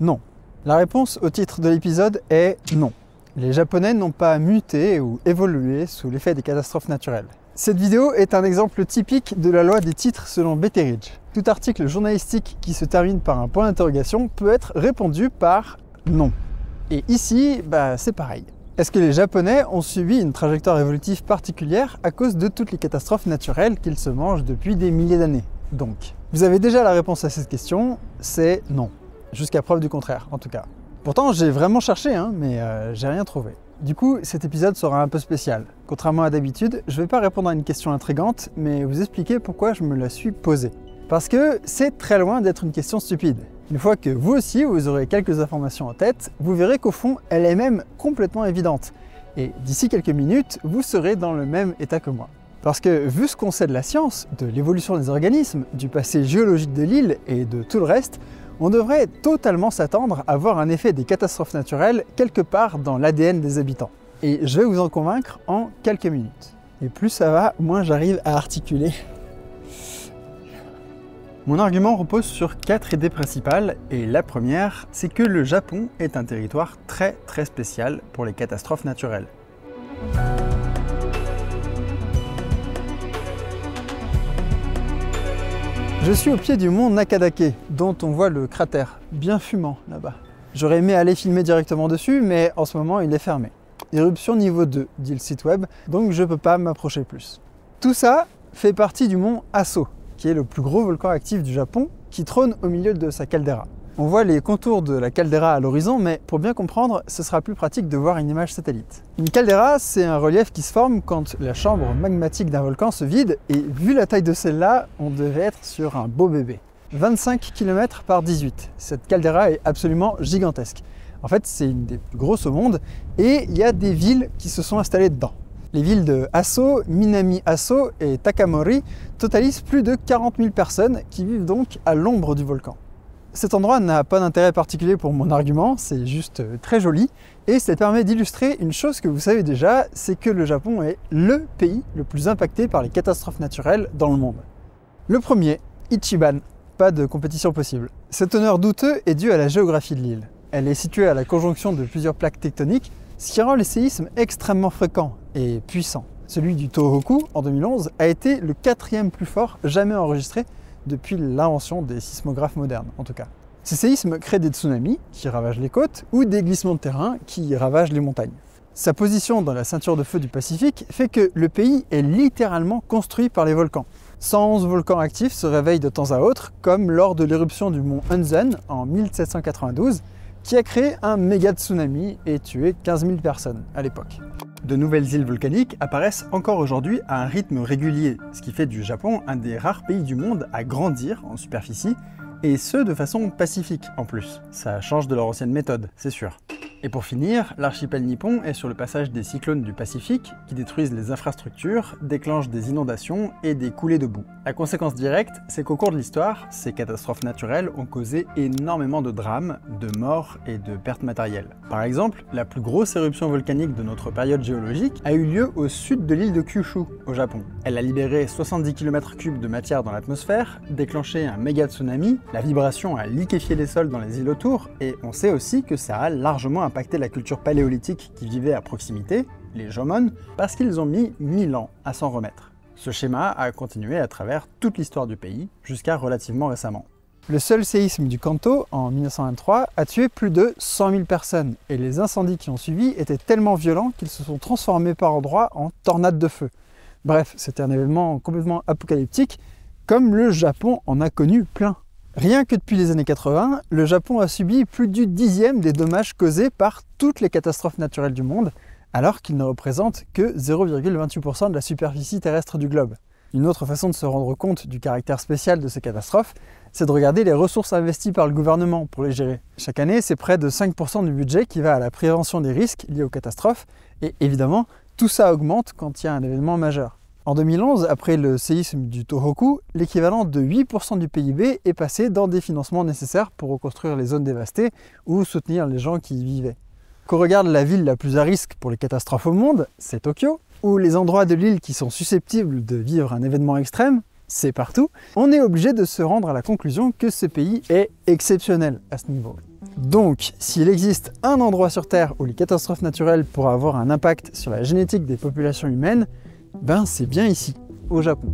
Non. La réponse au titre de l'épisode est non. Les Japonais n'ont pas muté ou évolué sous l'effet des catastrophes naturelles. Cette vidéo est un exemple typique de la loi des titres selon Betteridge. Tout article journalistique qui se termine par un point d'interrogation peut être répondu par non. Et ici, c'est pareil. Est-ce que les Japonais ont suivi une trajectoire évolutive particulière à cause de toutes les catastrophes naturelles qu'ils se mangent depuis des milliers d'années? Donc, vous avez déjà la réponse à cette question, c'est non. Jusqu'à preuve du contraire, en tout cas. Pourtant, j'ai vraiment cherché, mais j'ai rien trouvé. Du coup, cet épisode sera un peu spécial. Contrairement à d'habitude, je ne vais pas répondre à une question intrigante, mais vous expliquer pourquoi je me la suis posée. Parce que c'est très loin d'être une question stupide. Une fois que vous aussi, vous aurez quelques informations en tête, vous verrez qu'au fond, elle est même complètement évidente. Et d'ici quelques minutes, vous serez dans le même état que moi. Parce que vu ce qu'on sait de la science, de l'évolution des organismes, du passé géologique de l'île et de tout le reste, on devrait totalement s'attendre à voir un effet des catastrophes naturelles quelque part dans l'ADN des habitants. Et je vais vous en convaincre en quelques minutes. Et plus ça va, moins j'arrive à articuler. Mon argument repose sur 4 idées principales, et la première, c'est que le Japon est un territoire très spécial pour les catastrophes naturelles. Je suis au pied du mont Nakadake, dont on voit le cratère bien fumant là-bas. J'aurais aimé aller filmer directement dessus, mais en ce moment il est fermé. Éruption niveau 2, dit le site web, donc je peux pas m'approcher plus. Tout ça fait partie du mont Aso, qui est le plus gros volcan actif du Japon, qui trône au milieu de sa caldeira. On voit les contours de la caldeira à l'horizon, mais pour bien comprendre, ce sera plus pratique de voir une image satellite. Une caldeira, c'est un relief qui se forme quand la chambre magmatique d'un volcan se vide, et vu la taille de celle-là, on devait être sur un beau bébé. 25 km par 18. Cette caldeira est absolument gigantesque. En fait, c'est une des plus grosses au monde, et il y a des villes qui se sont installées dedans. Les villes de Aso, Minami Aso et Takamori totalisent plus de 40 000 personnes qui vivent donc à l'ombre du volcan. Cet endroit n'a pas d'intérêt particulier pour mon argument, c'est juste très joli, et ça permet d'illustrer une chose que vous savez déjà, c'est que le Japon est le pays le plus impacté par les catastrophes naturelles dans le monde. Le premier, Ichiban, pas de compétition possible. Cet honneur douteux est dû à la géographie de l'île. Elle est située à la conjonction de plusieurs plaques tectoniques, ce qui rend les séismes extrêmement fréquents et puissants. Celui du Tohoku, en 2011, a été le 4e plus fort jamais enregistré depuis l'invention des sismographes modernes, en tout cas. Ces séismes créent des tsunamis, qui ravagent les côtes, ou des glissements de terrain, qui ravagent les montagnes. Sa position dans la ceinture de feu du Pacifique fait que le pays est littéralement construit par les volcans. 111 volcans actifs se réveillent de temps à autre, comme lors de l'éruption du mont Unzen en 1792, qui a créé un méga tsunami et tué 15 000 personnes à l'époque. De nouvelles îles volcaniques apparaissent encore aujourd'hui à un rythme régulier, ce qui fait du Japon un des rares pays du monde à grandir en superficie, et ce de façon pacifique en plus. Ça change de leur ancienne méthode, c'est sûr. Et pour finir, l'archipel nippon est sur le passage des cyclones du Pacifique qui détruisent les infrastructures, déclenchent des inondations et des coulées de boue. La conséquence directe, c'est qu'au cours de l'histoire, ces catastrophes naturelles ont causé énormément de drames, de morts et de pertes matérielles. Par exemple, la plus grosse éruption volcanique de notre période géologique a eu lieu au sud de l'île de Kyushu, au Japon. Elle a libéré 70 km3 de matière dans l'atmosphère, déclenché un méga tsunami, la vibration a liquéfié les sols dans les îles autour, et on sait aussi que ça a largement impacté la culture paléolithique qui vivait à proximité, les Jomon, parce qu'ils ont mis 1000 ans à s'en remettre. Ce schéma a continué à travers toute l'histoire du pays, jusqu'à relativement récemment. Le seul séisme du Kanto, en 1923, a tué plus de 100 000 personnes, et les incendies qui ont suivi étaient tellement violents qu'ils se sont transformés par endroits en tornades de feu. Bref, c'était un événement complètement apocalyptique, comme le Japon en a connu plein. Rien que depuis les années 80, le Japon a subi plus du 10e des dommages causés par toutes les catastrophes naturelles du monde, alors qu'il ne représente que 0,28% de la superficie terrestre du globe. Une autre façon de se rendre compte du caractère spécial de ces catastrophes, c'est de regarder les ressources investies par le gouvernement pour les gérer. Chaque année, c'est près de 5% du budget qui va à la prévention des risques liés aux catastrophes, et évidemment, tout ça augmente quand il y a un événement majeur. En 2011, après le séisme du Tohoku, l'équivalent de 8% du PIB est passé dans des financements nécessaires pour reconstruire les zones dévastées ou soutenir les gens qui y vivaient. Qu'on regarde la ville la plus à risque pour les catastrophes au monde, c'est Tokyo, ou les endroits de l'île qui sont susceptibles de vivre un événement extrême, c'est partout, on est obligé de se rendre à la conclusion que ce pays est exceptionnel à ce niveau. Donc, s'il existe un endroit sur Terre où les catastrophes naturelles pourraient avoir un impact sur la génétique des populations humaines, ben c'est bien ici, au Japon.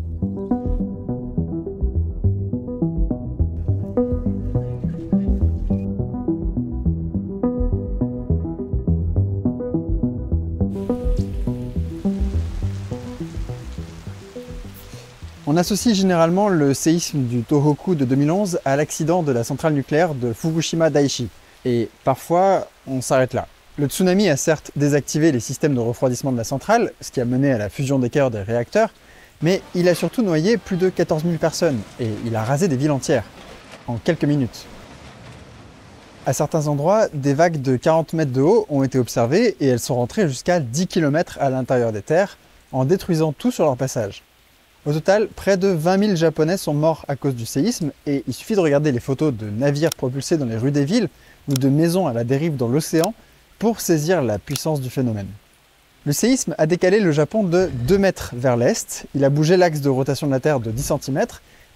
On associe généralement le séisme du Tohoku de 2011 à l'accident de la centrale nucléaire de Fukushima Daiichi. Et parfois, on s'arrête là. Le tsunami a certes désactivé les systèmes de refroidissement de la centrale, ce qui a mené à la fusion des cœurs des réacteurs, mais il a surtout noyé plus de 14 000 personnes et il a rasé des villes entières, en quelques minutes. À certains endroits, des vagues de 40 mètres de haut ont été observées et elles sont rentrées jusqu'à 10 km à l'intérieur des terres, en détruisant tout sur leur passage. Au total, près de 20 000 Japonais sont morts à cause du séisme et il suffit de regarder les photos de navires propulsés dans les rues des villes ou de maisons à la dérive dans l'océan pour saisir la puissance du phénomène. Le séisme a décalé le Japon de 2 mètres vers l'est, il a bougé l'axe de rotation de la Terre de 10 cm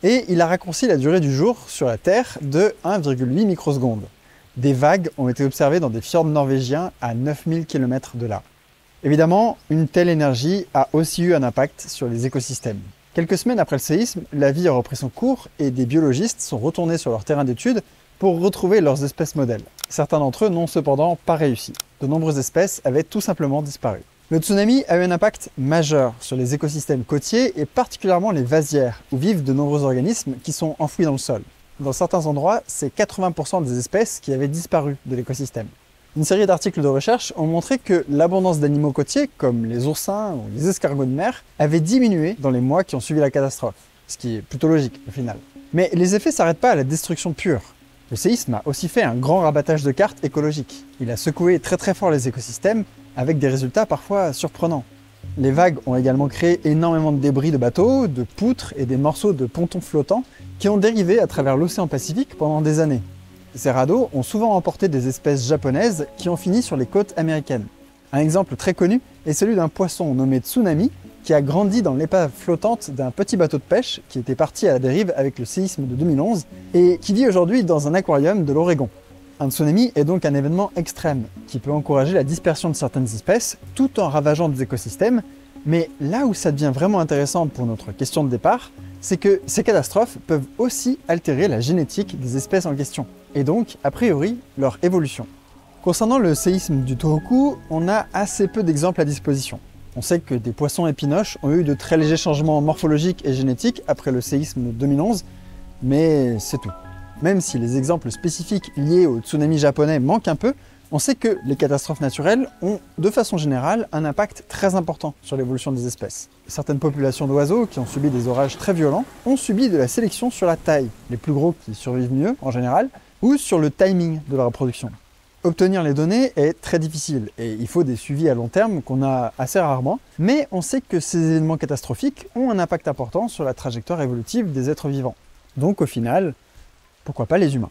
et il a raccourci la durée du jour sur la Terre de 1,8 microsecondes. Des vagues ont été observées dans des fjords norvégiens à 9000 km de là. Évidemment, une telle énergie a aussi eu un impact sur les écosystèmes. Quelques semaines après le séisme, la vie a repris son cours et des biologistes sont retournés sur leur terrain d'étude pour retrouver leurs espèces modèles. Certains d'entre eux n'ont cependant pas réussi. De nombreuses espèces avaient tout simplement disparu. Le tsunami a eu un impact majeur sur les écosystèmes côtiers et particulièrement les vasières, où vivent de nombreux organismes qui sont enfouis dans le sol. Dans certains endroits, c'est 80% des espèces qui avaient disparu de l'écosystème. Une série d'articles de recherche ont montré que l'abondance d'animaux côtiers, comme les oursins ou les escargots de mer, avait diminué dans les mois qui ont suivi la catastrophe, ce qui est plutôt logique au final. Mais les effets ne s'arrêtent pas à la destruction pure. Le séisme a aussi fait un grand rabattage de cartes écologiques. Il a secoué très fort les écosystèmes, avec des résultats parfois surprenants. Les vagues ont également créé énormément de débris de bateaux, de poutres et des morceaux de pontons flottants qui ont dérivé à travers l'océan Pacifique pendant des années. Ces radeaux ont souvent emporté des espèces japonaises qui ont fini sur les côtes américaines. Un exemple très connu est celui d'un poisson nommé Tsunami qui a grandi dans l'épave flottante d'un petit bateau de pêche qui était parti à la dérive avec le séisme de 2011 et qui vit aujourd'hui dans un aquarium de l'Oregon. Un tsunami est donc un événement extrême qui peut encourager la dispersion de certaines espèces tout en ravageant des écosystèmes, mais là où ça devient vraiment intéressant pour notre question de départ, c'est que ces catastrophes peuvent aussi altérer la génétique des espèces en question, et donc, a priori, leur évolution. Concernant le séisme du Tohoku, on a assez peu d'exemples à disposition. On sait que des poissons épinoches ont eu de très légers changements morphologiques et génétiques après le séisme de 2011, mais c'est tout. Même si les exemples spécifiques liés au tsunami japonais manquent un peu, on sait que les catastrophes naturelles ont, de façon générale, un impact très important sur l'évolution des espèces. Certaines populations d'oiseaux qui ont subi des orages très violents ont subi de la sélection sur la taille, les plus gros qui survivent mieux en général, ou sur le timing de la reproduction. Obtenir les données est très difficile et il faut des suivis à long terme qu'on a assez rarement, mais on sait que ces événements catastrophiques ont un impact important sur la trajectoire évolutive des êtres vivants. Donc au final, pourquoi pas les humains ?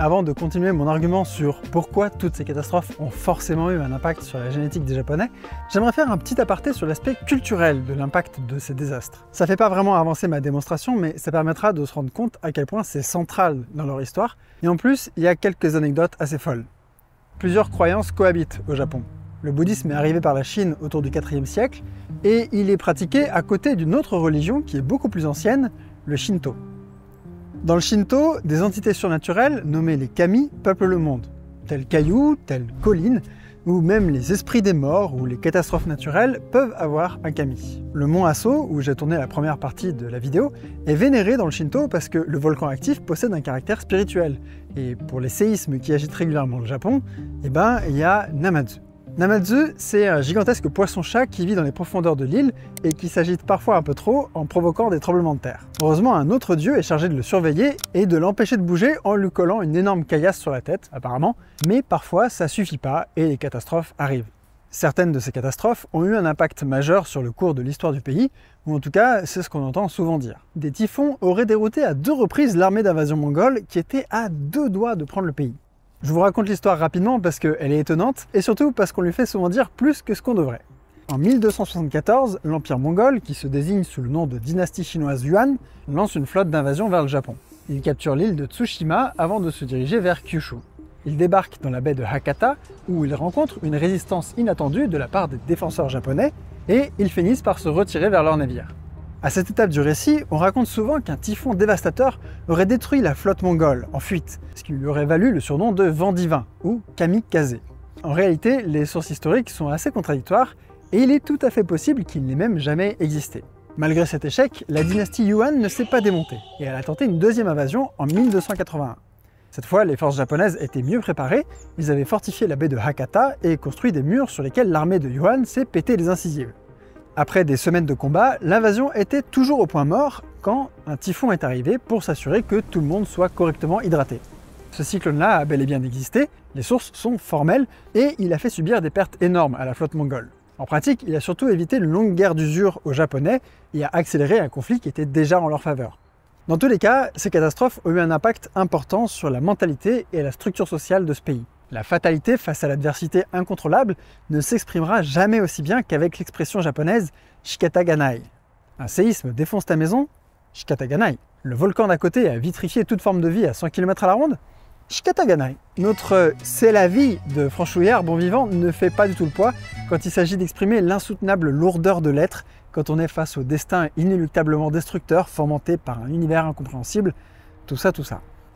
Avant de continuer mon argument sur pourquoi toutes ces catastrophes ont forcément eu un impact sur la génétique des Japonais, j'aimerais faire un petit aparté sur l'aspect culturel de l'impact de ces désastres. Ça fait pas vraiment avancer ma démonstration, mais ça permettra de se rendre compte à quel point c'est central dans leur histoire. Et en plus, il y a quelques anecdotes assez folles. Plusieurs croyances cohabitent au Japon. Le bouddhisme est arrivé par la Chine autour du IVe siècle, et il est pratiqué à côté d'une autre religion qui est beaucoup plus ancienne, le Shinto. Dans le Shinto, des entités surnaturelles, nommées les kami, peuplent le monde, tels cailloux, tels collines, ou même les esprits des morts ou les catastrophes naturelles peuvent avoir un kami. Le mont Aso, où j'ai tourné la première partie de la vidéo, est vénéré dans le Shinto parce que le volcan actif possède un caractère spirituel. Et pour les séismes qui agitent régulièrement le Japon, il y a Namazu. Namazu, c'est un gigantesque poisson-chat qui vit dans les profondeurs de l'île et qui s'agite parfois un peu trop en provoquant des tremblements de terre. Heureusement, un autre dieu est chargé de le surveiller et de l'empêcher de bouger en lui collant une énorme caillasse sur la tête, apparemment, mais parfois ça suffit pas et les catastrophes arrivent. Certaines de ces catastrophes ont eu un impact majeur sur le cours de l'histoire du pays, ou en tout cas, c'est ce qu'on entend souvent dire. Des typhons auraient dérouté à 2 reprises l'armée d'invasion mongole qui était à 2 doigts de prendre le pays. Je vous raconte l'histoire rapidement parce qu'elle est étonnante, et surtout parce qu'on lui fait souvent dire plus que ce qu'on devrait. En 1274, l'Empire mongol, qui se désigne sous le nom de dynastie chinoise Yuan, lance une flotte d'invasion vers le Japon. Il capture l'île de Tsushima avant de se diriger vers Kyushu. Il débarque dans la baie de Hakata, où il rencontre une résistance inattendue de la part des défenseurs japonais, et ils finissent par se retirer vers leur navire. À cette étape du récit, on raconte souvent qu'un typhon dévastateur aurait détruit la flotte mongole en fuite, ce qui lui aurait valu le surnom de vent divin, ou kamikaze. En réalité, les sources historiques sont assez contradictoires, et il est tout à fait possible qu'il n'ait même jamais existé. Malgré cet échec, la dynastie Yuan ne s'est pas démontée, et elle a tenté une deuxième invasion en 1281. Cette fois, les forces japonaises étaient mieux préparées, ils avaient fortifié la baie de Hakata et construit des murs sur lesquels l'armée de Yuan s'est pété les incisives. Après des semaines de combat, l'invasion était toujours au point mort quand un typhon est arrivé pour s'assurer que tout le monde soit correctement hydraté. Ce cyclone-là a bel et bien existé, les sources sont formelles, et il a fait subir des pertes énormes à la flotte mongole. En pratique, il a surtout évité une longue guerre d'usure aux Japonais et a accéléré un conflit qui était déjà en leur faveur. Dans tous les cas, ces catastrophes ont eu un impact important sur la mentalité et la structure sociale de ce pays. La fatalité face à l'adversité incontrôlable ne s'exprimera jamais aussi bien qu'avec l'expression japonaise Shikata Ganai. Un séisme défonce ta maison? Shikata Ganai. Le volcan d'à côté a vitrifié toute forme de vie à 100 km à la ronde? Shikata Ganai. Notre « c'est la vie » de franchouillard bon vivant ne fait pas du tout le poids quand il s'agit d'exprimer l'insoutenable lourdeur de l'être quand on est face au destin inéluctablement destructeur fomenté par un univers incompréhensible, tout ça.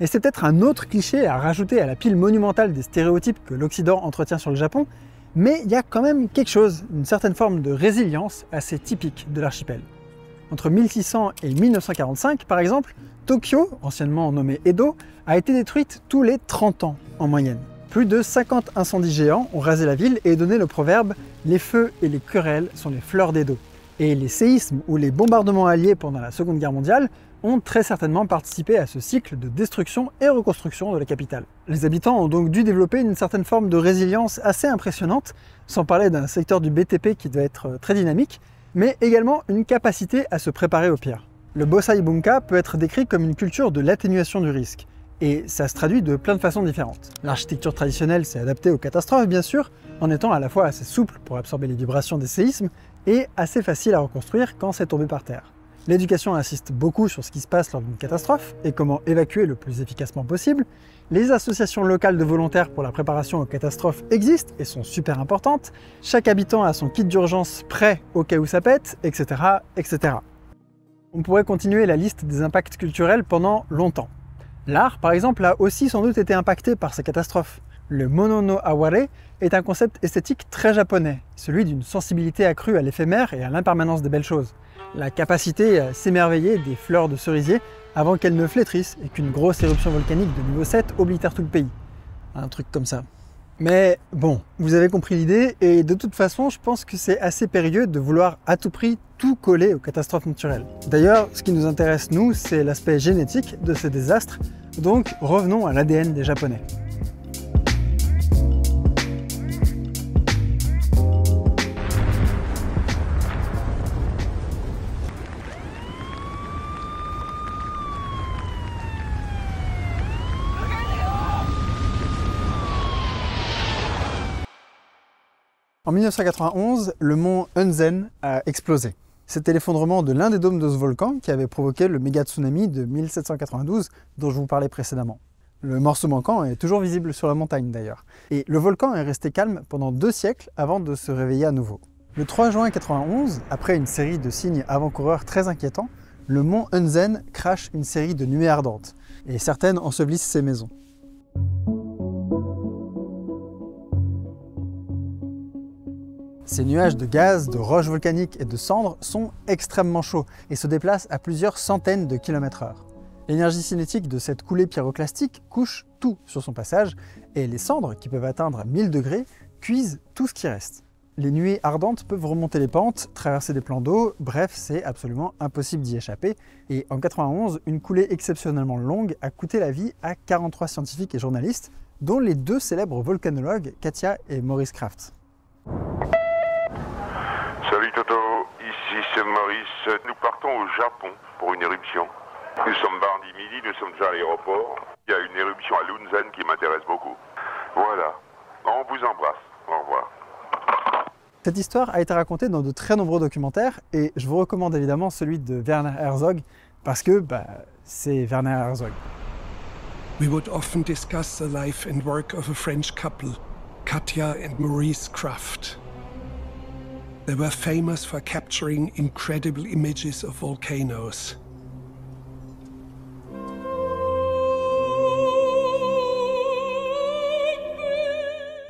Et c'est peut-être un autre cliché à rajouter à la pile monumentale des stéréotypes que l'Occident entretient sur le Japon, mais il y a quand même quelque chose, une certaine forme de résilience assez typique de l'archipel. Entre 1600 et 1945, par exemple, Tokyo, anciennement nommée Edo, a été détruite tous les 30 ans en moyenne. Plus de 50 incendies géants ont rasé la ville et donné le proverbe « Les feux et les querelles sont les fleurs d'Edo ». Et les séismes ou les bombardements alliés pendant la Seconde Guerre mondiale ont très certainement participé à ce cycle de destruction et reconstruction de la capitale. Les habitants ont donc dû développer une certaine forme de résilience assez impressionnante, sans parler d'un secteur du BTP qui doit être très dynamique, mais également une capacité à se préparer au pire. Le Bosai Bunka peut être décrit comme une culture de l'atténuation du risque, et ça se traduit de plein de façons différentes. L'architecture traditionnelle s'est adaptée aux catastrophes bien sûr, en étant à la fois assez souple pour absorber les vibrations des séismes, et assez facile à reconstruire quand c'est tombé par terre. L'éducation insiste beaucoup sur ce qui se passe lors d'une catastrophe et comment évacuer le plus efficacement possible. Les associations locales de volontaires pour la préparation aux catastrophes existent et sont super importantes. Chaque habitant a son kit d'urgence prêt au cas où ça pète, etc., etc. On pourrait continuer la liste des impacts culturels pendant longtemps. L'art, par exemple, a aussi sans doute été impacté par ces catastrophes. Le mono no aware est un concept esthétique très japonais, celui d'une sensibilité accrue à l'éphémère et à l'impermanence des belles choses. La capacité à s'émerveiller des fleurs de cerisier avant qu'elles ne flétrissent et qu'une grosse éruption volcanique de niveau 7 oblitère tout le pays. Un truc comme ça. Mais bon, vous avez compris l'idée, et de toute façon, je pense que c'est assez périlleux de vouloir à tout prix tout coller aux catastrophes naturelles. D'ailleurs, ce qui nous intéresse nous, c'est l'aspect génétique de ces désastres, donc revenons à l'ADN des Japonais. En 1991, le mont Unzen a explosé. C'était l'effondrement de l'un des dômes de ce volcan qui avait provoqué le méga tsunami de 1792 dont je vous parlais précédemment. Le morceau manquant est toujours visible sur la montagne d'ailleurs. Et le volcan est resté calme pendant 2 siècles avant de se réveiller à nouveau. Le 3 juin 1991, après une série de signes avant-coureurs très inquiétants, le mont Unzen crache une série de nuées ardentes, et certaines ensevelissent ses maisons. Ces nuages de gaz, de roches volcaniques et de cendres sont extrêmement chauds et se déplacent à plusieurs centaines de km/h. L'énergie cinétique de cette coulée pyroclastique couche tout sur son passage et les cendres, qui peuvent atteindre 1000 degrés, cuisent tout ce qui reste. Les nuées ardentes peuvent remonter les pentes, traverser des plans d'eau, bref, c'est absolument impossible d'y échapper. Et en 91, une coulée exceptionnellement longue a coûté la vie à 43 scientifiques et journalistes, dont les 2 célèbres volcanologues Katia et Maurice Krafft. Salut Toto, ici c'est Maurice. Nous partons au Japon pour une éruption. Nous sommes mardi midi, nous sommes déjà à l'aéroport. Il y a une éruption à Lunzen qui m'intéresse beaucoup. Voilà, on vous embrasse. Au revoir. Cette histoire a été racontée dans de très nombreux documentaires et je vous recommande évidemment celui de Werner Herzog parce que c'est Werner Herzog. We would often discuss the life and work of a French couple, Katja and Maurice Kraft. They were famous for capturing incredible images of volcanoes.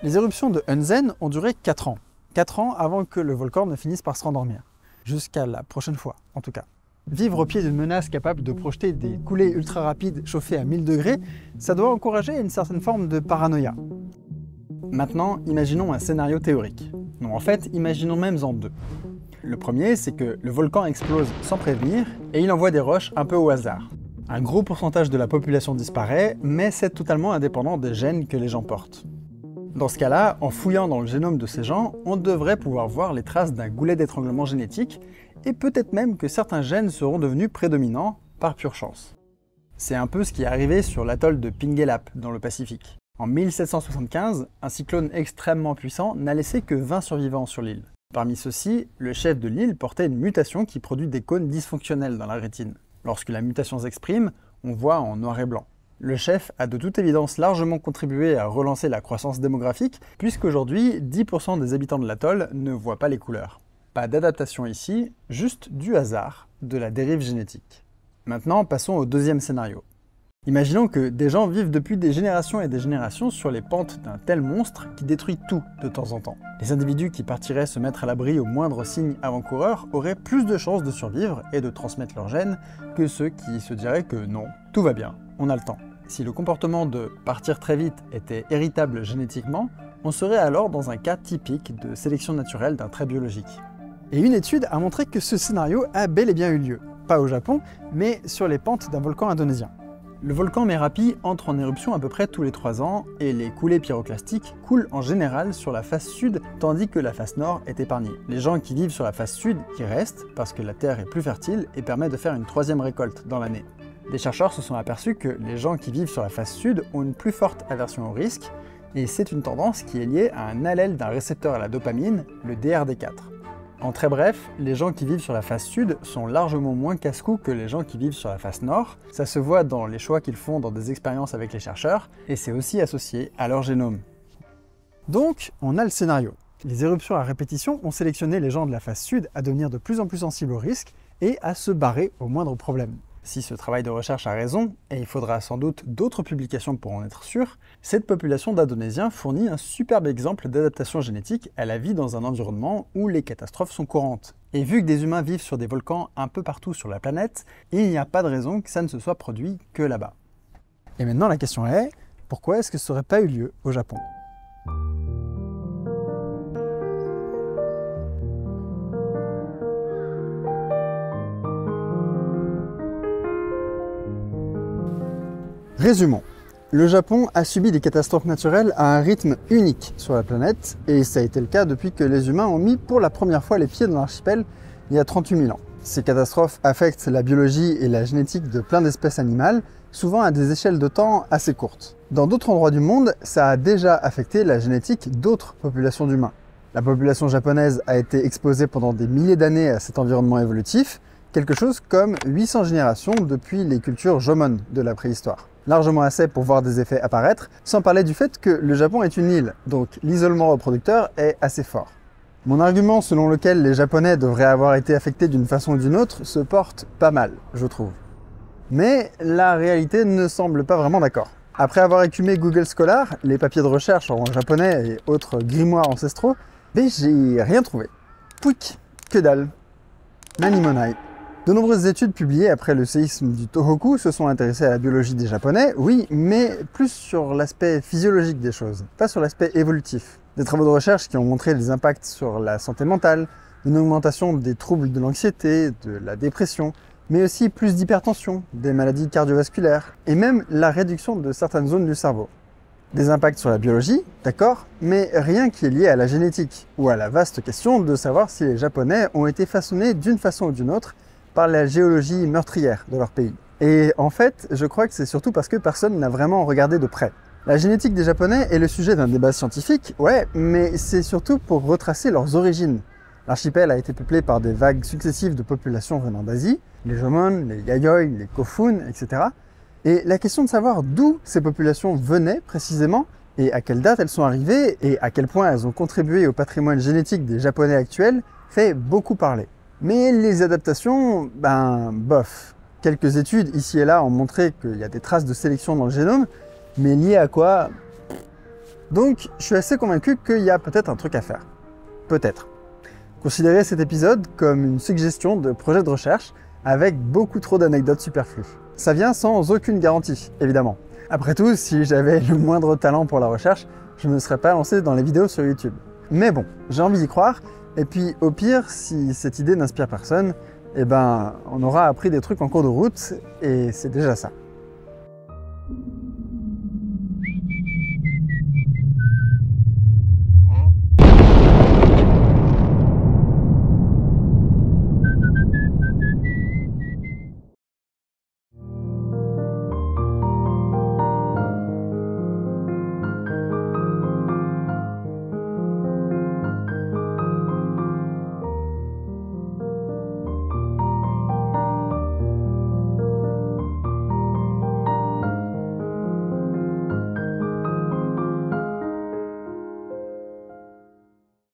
Les éruptions de Hunzen ont duré 4 ans. 4 ans avant que le volcan ne finisse par se rendormir. Jusqu'à la prochaine fois, en tout cas. Vivre au pied d'une menace capable de projeter des coulées ultra rapides chauffées à 1000 degrés, ça doit encourager une certaine forme de paranoïa. Maintenant, imaginons un scénario théorique. Non, en fait, imaginons même en deux. Le premier, c'est que le volcan explose sans prévenir et il envoie des roches un peu au hasard. Un gros pourcentage de la population disparaît, mais c'est totalement indépendant des gènes que les gens portent. Dans ce cas-là, en fouillant dans le génome de ces gens, on devrait pouvoir voir les traces d'un goulet d'étranglement génétique et peut-être même que certains gènes seront devenus prédominants par pure chance. C'est un peu ce qui est arrivé sur l'atoll de Pingelap dans le Pacifique. En 1775, un cyclone extrêmement puissant n'a laissé que 20 survivants sur l'île. Parmi ceux-ci, le chef de l'île portait une mutation qui produit des cônes dysfonctionnels dans la rétine. Lorsque la mutation s'exprime, on voit en noir et blanc. Le chef a de toute évidence largement contribué à relancer la croissance démographique, puisqu'aujourd'hui, 10% des habitants de l'atoll ne voient pas les couleurs. Pas d'adaptation ici, juste du hasard, de la dérive génétique. Maintenant, passons au deuxième scénario. Imaginons que des gens vivent depuis des générations et des générations sur les pentes d'un tel monstre qui détruit tout de temps en temps. Les individus qui partiraient se mettre à l'abri au moindre signe avant-coureur auraient plus de chances de survivre et de transmettre leurs gènes que ceux qui se diraient que non, tout va bien, on a le temps. Si le comportement de partir très vite était héritable génétiquement, on serait alors dans un cas typique de sélection naturelle d'un trait biologique. Et une étude a montré que ce scénario a bel et bien eu lieu, pas au Japon, mais sur les pentes d'un volcan indonésien. Le volcan Merapi entre en éruption à peu près tous les 3 ans et les coulées pyroclastiques coulent en général sur la face sud tandis que la face nord est épargnée. Les gens qui vivent sur la face sud y restent parce que la terre est plus fertile et permet de faire une 3e récolte dans l'année. Des chercheurs se sont aperçus que les gens qui vivent sur la face sud ont une plus forte aversion au risque et c'est une tendance qui est liée à un allèle d'un récepteur à la dopamine, le DRD4. En très bref, les gens qui vivent sur la face sud sont largement moins casse-cou que les gens qui vivent sur la face nord. Ça se voit dans les choix qu'ils font dans des expériences avec les chercheurs, et c'est aussi associé à leur génome. Donc, on a le scénario. Les éruptions à répétition ont sélectionné les gens de la face sud à devenir de plus en plus sensibles au risque et à se barrer au moindre problème. Si ce travail de recherche a raison, et il faudra sans doute d'autres publications pour en être sûr, cette population d'Indonésiens fournit un superbe exemple d'adaptation génétique à la vie dans un environnement où les catastrophes sont courantes. Et vu que des humains vivent sur des volcans un peu partout sur la planète, il n'y a pas de raison que ça ne se soit produit que là-bas. Et maintenant la question est, pourquoi est-ce que ça n'aurait pas eu lieu au Japon ? Résumons. Le Japon a subi des catastrophes naturelles à un rythme unique sur la planète, et ça a été le cas depuis que les humains ont mis pour la première fois les pieds dans l'archipel il y a 38 000 ans. Ces catastrophes affectent la biologie et la génétique de plein d'espèces animales, souvent à des échelles de temps assez courtes. Dans d'autres endroits du monde, ça a déjà affecté la génétique d'autres populations d'humains. La population japonaise a été exposée pendant des milliers d'années à cet environnement évolutif, quelque chose comme 800 générations depuis les cultures Jomon de la préhistoire. Largement assez pour voir des effets apparaître, sans parler du fait que le Japon est une île, donc l'isolement reproducteur est assez fort. Mon argument selon lequel les Japonais devraient avoir été affectés d'une façon ou d'une autre se porte pas mal, je trouve. Mais la réalité ne semble pas vraiment d'accord. Après avoir écumé Google Scholar, les papiers de recherche en japonais et autres grimoires ancestraux, j'ai rien trouvé. Pouic, que dalle. Nanimonai. De nombreuses études publiées après le séisme du Tohoku se sont intéressées à la biologie des Japonais, oui, mais plus sur l'aspect physiologique des choses, pas sur l'aspect évolutif. Des travaux de recherche qui ont montré les impacts sur la santé mentale, une augmentation des troubles de l'anxiété, de la dépression, mais aussi plus d'hypertension, des maladies cardiovasculaires, et même la réduction de certaines zones du cerveau. Des impacts sur la biologie, d'accord, mais rien qui est lié à la génétique, ou à la vaste question de savoir si les Japonais ont été façonnés d'une façon ou d'une autre par la géologie meurtrière de leur pays. Et en fait, je crois que c'est surtout parce que personne n'a vraiment regardé de près. La génétique des Japonais est le sujet d'un débat scientifique, ouais, mais c'est surtout pour retracer leurs origines. L'archipel a été peuplé par des vagues successives de populations venant d'Asie, les Jomon, les Yayoi, les Kofun, etc. Et la question de savoir d'où ces populations venaient précisément, et à quelle date elles sont arrivées, et à quel point elles ont contribué au patrimoine génétique des Japonais actuels, fait beaucoup parler. Mais les adaptations, bof. Quelques études ici et là ont montré qu'il y a des traces de sélection dans le génome, mais liées à quoi? Donc, je suis assez convaincu qu'il y a peut-être un truc à faire. Peut-être. Considérez cet épisode comme une suggestion de projet de recherche avec beaucoup trop d'anecdotes superflues. Ça vient sans aucune garantie, évidemment. Après tout, si j'avais le moindre talent pour la recherche, je ne me serais pas lancé dans les vidéos sur YouTube. Mais bon, j'ai envie d'y croire, et puis au pire, si cette idée n'inspire personne, on aura appris des trucs en cours de route, et c'est déjà ça.